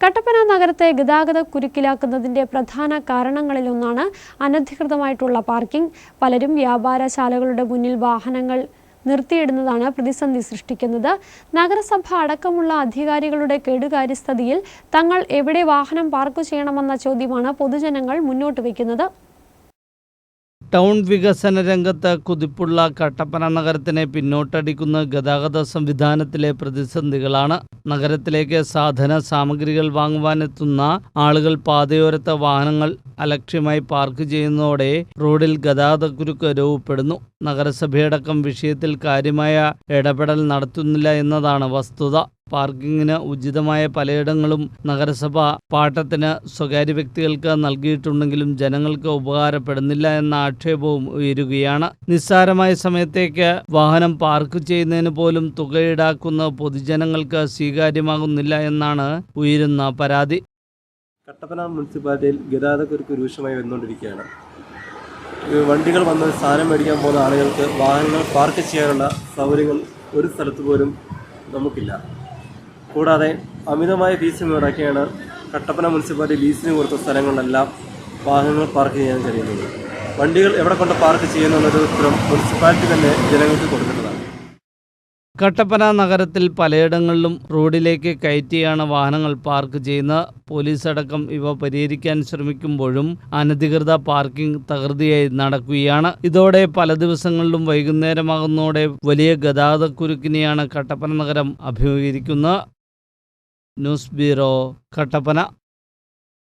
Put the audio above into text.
കട്ടപ്പന നഗരത്തെ ഗതാഗത കുരുക്കിലാക്കുന്നതിന്റെ പ്രധാന കാരണങ്ങളിലൊന്നാണ് അനധികൃതമായിട്ടുള്ള പാർക്കിംഗ്. പലരും വ്യാപാരശാലകളുടെ മുന്നിൽ വാഹനങ്ങൾ നിർത്തിയിടുന്നതാണ് പ്രതിസന്ധി സൃഷ്ടിക്കുന്നത്. നഗരസഭ അടക്കമുള്ള അധികാരികളുടെ കെടുകാര്യസ്ഥതയിൽ തങ്ങൾ എവിടെ വാഹനം പാർക്ക് ചെയ്യണമെന്ന ചോദ്യമാണ് പൊതുജനങ്ങൾ മുന്നോട്ട് വയ്ക്കുന്നത്. ടൗൺ വികസന രംഗത്ത് കുതിപ്പുള്ള കട്ടപ്പന നഗരത്തിനെ പിന്നോട്ടടിക്കുന്ന ഗതാഗത സംവിധാനത്തിലെ പ്രതിസന്ധികളാണ്. നഗരത്തിലേക്ക് സാധന സാമഗ്രികൾ വാങ്ങുവാനെത്തുന്ന ആളുകൾ പാതയോരത്തെ വാഹനങ്ങൾ അലക്ഷ്യമായി പാർക്ക് ചെയ്യുന്നതോടെ റോഡിൽ ഗതാഗതക്കുരുക്ക് രൂപപ്പെടുന്നു. നഗരസഭയടക്കം വിഷയത്തിൽ കാര്യമായ ഇടപെടൽ നടത്തുന്നില്ല എന്നതാണ് വസ്തുത. പാർക്കിങ്ങിന് ഉചിതമായ പലയിടങ്ങളും നഗരസഭ പാട്ടത്തിന് സ്വകാര്യ വ്യക്തികൾക്ക് നൽകിയിട്ടുണ്ടെങ്കിലും ജനങ്ങൾക്ക് ഉപകാരപ്പെടുന്നില്ല എന്ന ആക്ഷേപവും ഉയരുകയാണ്. നിസ്സാരമായ സമയത്തേക്ക് വാഹനം പാർക്ക് ചെയ്യുന്നതിന് പോലും തുക ഈടാക്കുന്ന പൊതുജനങ്ങൾക്ക് സ്വീകാര്യമാകുന്നില്ല എന്നാണ് ഉയരുന്ന പരാതി. കട്ടപ്പന മുനിസിപ്പാലിറ്റിയിൽ ഗതാഗതക്കുരുക്ക് രൂക്ഷമായി വന്നുകൊണ്ടിരിക്കുകയാണ്. വണ്ടികൾ വന്ന് സാധനം മേടിക്കാൻ പോകുന്ന ആളുകൾക്ക് വാഹനങ്ങൾ പാർക്ക് ചെയ്യാനുള്ള സൗകര്യങ്ങൾ ഒരു സ്ഥലത്ത് പോലും നമുക്കില്ല. കൂടാതെ അമിതമായ ഫീസ് മുടക്കിയാണ് കട്ടപ്പന മുനിസിപ്പാലിറ്റി ലീസിന് കൊടുത്ത സ്ഥലങ്ങളിലെല്ലാം വാഹനങ്ങൾ പാർക്ക് ചെയ്യാൻ കഴിയുന്നത്. വണ്ടികൾ എവിടെ കൊണ്ട് പാർക്ക് ചെയ്യുന്നൊരു ഉത്തരം മുനിസിപ്പാലിറ്റി തന്നെ ജനങ്ങൾക്ക് കൊടുക്കുന്നതാണ്. കട്ടപ്പന നഗരത്തിൽ പലയിടങ്ങളിലും റോഡിലേക്ക് കയറ്റിയാണ് വാഹനങ്ങൾ പാർക്ക് ചെയ്യുന്നത്. പോലീസ് അടക്കം ഇവ പരിഹരിക്കാൻ ശ്രമിക്കുമ്പോഴും അനധികൃത പാർക്കിംഗ് തകൃതിയായി നടക്കുകയാണ്. ഇതോടെ പല ദിവസങ്ങളിലും വൈകുന്നേരമാകുന്നതോടെ വലിയ ഗതാഗതക്കുരുക്കിനെയാണ് കട്ടപ്പന നഗരം അഭിമുഖീകരിക്കുന്നത്. News bureau, Kattappana.